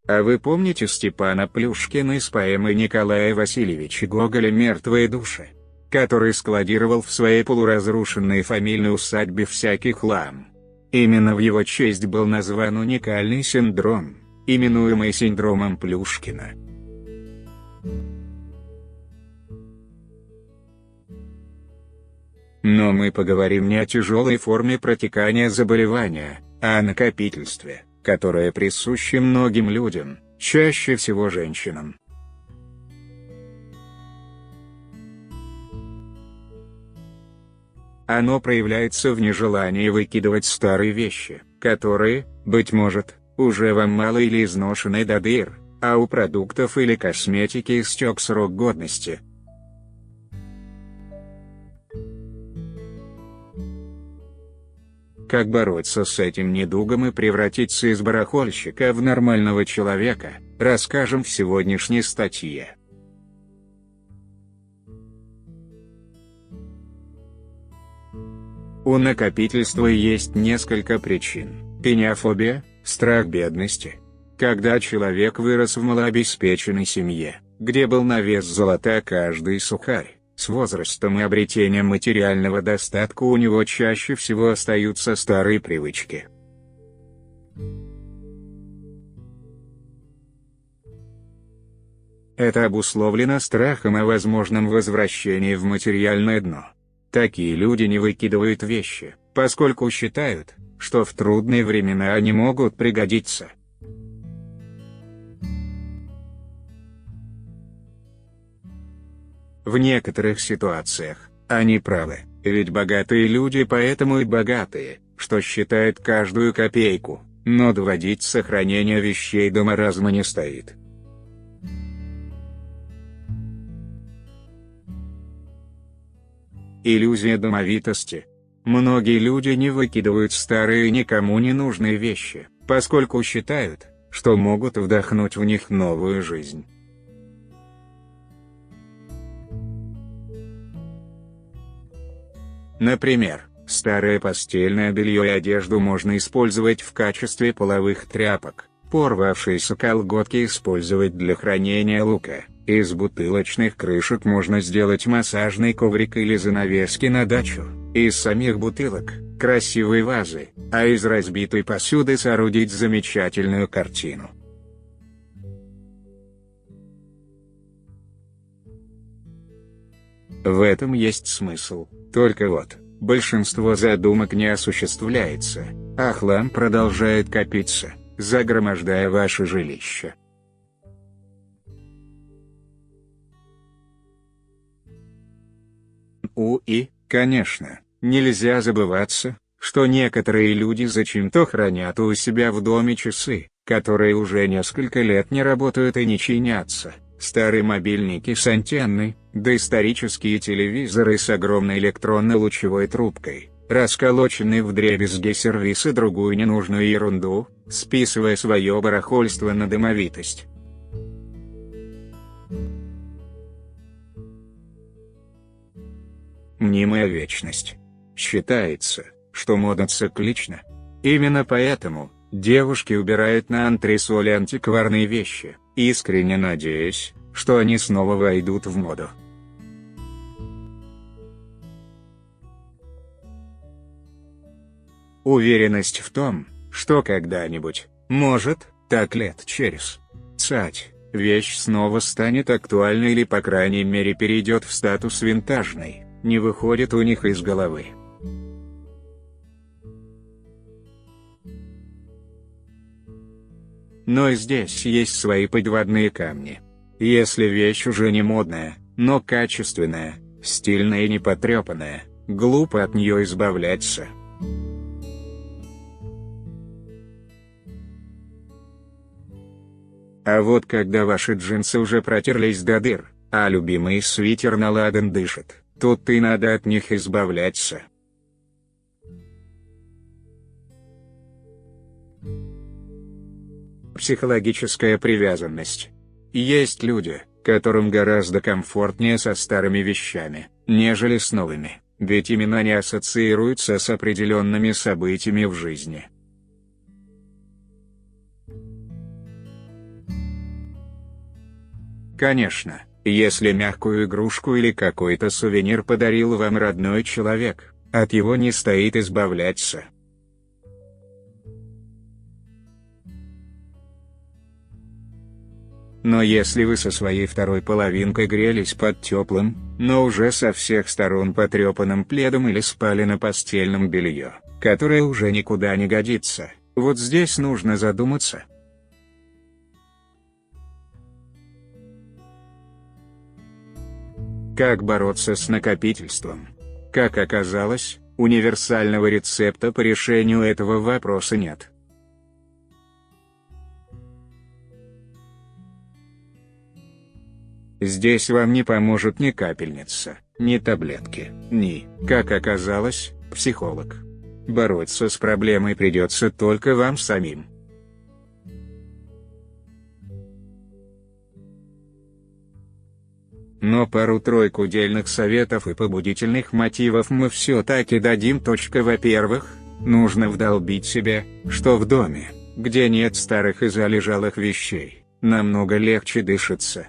А вы помните Степана Плюшкина из поэмы Николая Васильевича Гоголя «Мертвые души», который складировал в своей полуразрушенной фамильной усадьбе всякий хлам? Именно в его честь был назван уникальный синдром, именуемый синдромом Плюшкина. Но мы поговорим не о тяжелой форме протекания заболевания, а о накопительстве, которое присуще многим людям, чаще всего женщинам. Оно проявляется в нежелании выкидывать старые вещи, которые, быть может, уже вам мало или изношены до дыр, а у продуктов или косметики истек срок годности. Как бороться с этим недугом и превратиться из барахольщика в нормального человека, расскажем в сегодняшней статье. У накопительства есть несколько причин. Пениофобия, страх бедности. Когда человек вырос в малообеспеченной семье, где был на вес золота каждый сухарь, с возрастом и обретением материального достатка у него чаще всего остаются старые привычки. Это обусловлено страхом о возможном возвращении в материальное дно. Такие люди не выкидывают вещи, поскольку считают, что в трудные времена они могут пригодиться. В некоторых ситуациях они правы, ведь богатые люди поэтому и богатые, что считают каждую копейку, но доводить сохранение вещей до маразма не стоит. Иллюзия домовитости. Многие люди не выкидывают старые никому не нужные вещи, поскольку считают, что могут вдохнуть в них новую жизнь. Например, старое постельное белье и одежду можно использовать в качестве половых тряпок, порвавшиеся колготки использовать для хранения лука, из бутылочных крышек можно сделать массажный коврик или занавески на дачу, из самих бутылок – красивые вазы, а из разбитой посуды соорудить замечательную картину. В этом есть смысл, только вот, большинство задумок не осуществляется, а хлам продолжает копиться, загромождая ваше жилище. И, конечно, нельзя забываться, что некоторые люди зачем-то хранят у себя в доме часы, которые уже несколько лет не работают и не чинятся. Старые мобильники с антенной, доисторические телевизоры с огромной электронно-лучевой трубкой, расколоченные вдребезги сервис и другую ненужную ерунду, списывая свое барахольство на домовитость. Мнимая вечность. Считается, что мода циклична. Именно поэтому девушки убирают на антресоли антикварные вещи, искренне надеясь, что они снова войдут в моду. Уверенность в том, что когда-нибудь, может, так лет через 20, вещь снова станет актуальной или по крайней мере перейдет в статус винтажной, не выходит у них из головы. Но и здесь есть свои подводные камни. Если вещь уже не модная, но качественная, стильная и не потрепанная, глупо от нее избавляться. А вот когда ваши джинсы уже протерлись до дыр, а любимый свитер наладан дышит, тут и надо от них избавляться. Психологическая привязанность. Есть люди, которым гораздо комфортнее со старыми вещами, нежели с новыми, ведь именно они ассоциируются с определенными событиями в жизни. Конечно, если мягкую игрушку или какой-то сувенир подарил вам родной человек, от его не стоит избавляться. Но если вы со своей второй половинкой грелись под теплым, но уже со всех сторон потрепанным пледом или спали на постельном белье, которое уже никуда не годится, вот здесь нужно задуматься. Как бороться с накопительством? Как оказалось, универсального рецепта по решению этого вопроса нет. Здесь вам не поможет ни капельница, ни таблетки, ни, как оказалось, психолог. Бороться с проблемой придется только вам самим. Но пару-тройку дельных советов и побудительных мотивов мы все-таки дадим. Во-первых, нужно вдолбить себе, что в доме, где нет старых и залежалых вещей, намного легче дышится.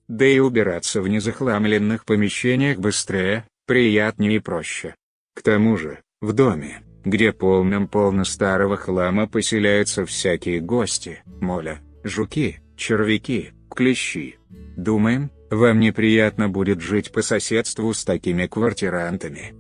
Да и убираться в незахламленных помещениях быстрее, приятнее и проще. К тому же, в доме, где полно старого хлама, поселяются всякие гости, моля, жуки, червяки, клещи. Думаем, вам неприятно будет жить по соседству с такими квартирантами.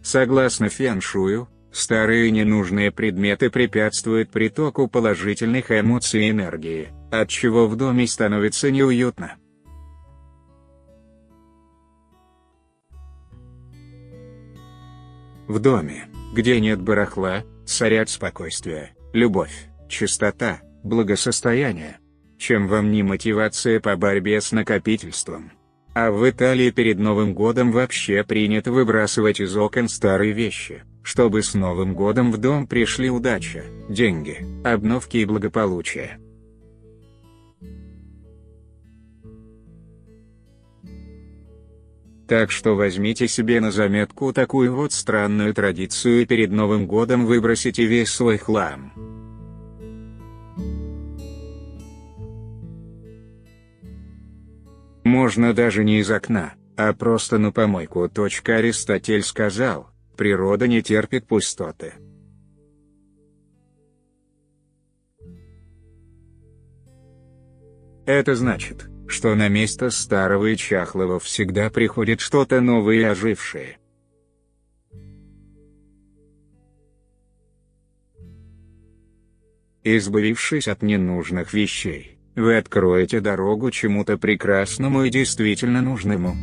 Согласно фэн-шую, старые ненужные предметы препятствуют притоку положительных эмоций и энергии, отчего в доме становится неуютно. В доме, где нет барахла, царят спокойствие, любовь, чистота, благосостояние. Чем вам не мотивация по борьбе с накопительством? А в Италии перед Новым годом вообще принято выбрасывать из окон старые вещи, чтобы с Новым годом в дом пришли удача, деньги, обновки и благополучие. Так что возьмите себе на заметку такую вот странную традицию и перед Новым годом выбросите весь свой хлам. Можно даже не из окна, а просто на помойку. Аристотель сказал, природа не терпит пустоты. Это значит, что на место старого и чахлого всегда приходит что-то новое и ожившее. Избавившись от ненужных вещей, вы откроете дорогу чему-то прекрасному и действительно нужному.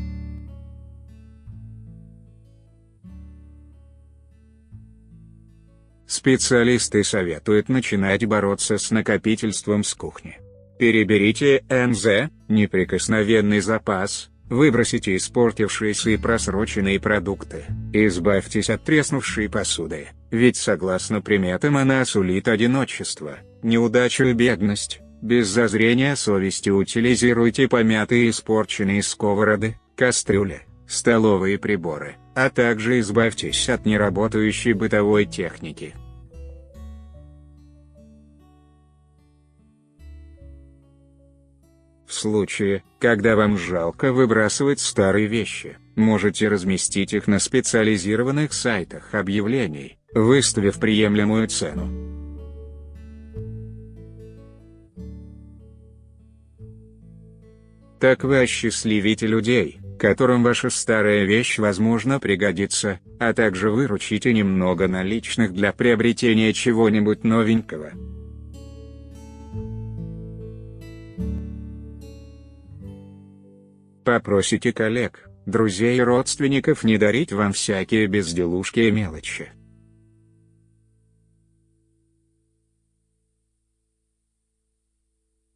Специалисты советуют начинать бороться с накопительством с кухни. Переберите НЗ, неприкосновенный запас, выбросите испортившиеся и просроченные продукты, избавьтесь от треснувшей посуды, ведь согласно приметам она сулит одиночество, неудачу и бедность. Без зазрения совести утилизируйте помятые и испорченные сковороды, кастрюли, столовые приборы, а также избавьтесь от неработающей бытовой техники. В случае, когда вам жалко выбрасывать старые вещи, можете разместить их на специализированных сайтах объявлений, выставив приемлемую цену. Так вы осчастливите людей, которым ваша старая вещь возможно пригодится, а также выручите немного наличных для приобретения чего-нибудь новенького. Попросите коллег, друзей и родственников не дарить вам всякие безделушки и мелочи.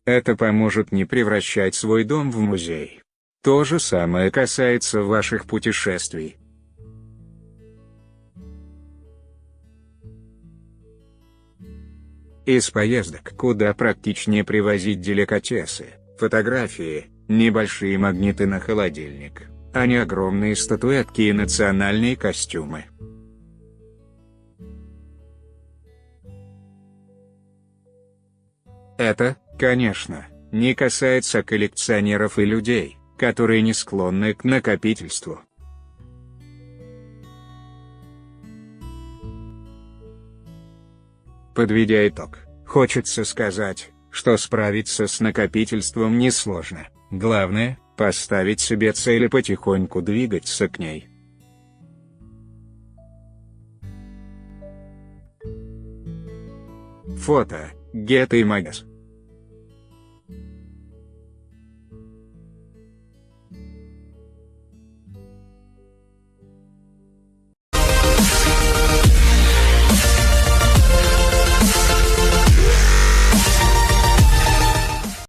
Это поможет не превращать свой дом в музей. То же самое касается ваших путешествий. Из поездок куда практичнее привозить деликатесы, фотографии, небольшие магниты на холодильник, а не огромные статуэтки и национальные костюмы. Это, конечно, не касается коллекционеров и людей, которые не склонны к накопительству. Подведя итог, хочется сказать, что справиться с накопительством несложно. Главное – поставить себе цель и потихоньку двигаться к ней. Фото – Гетто Имагес.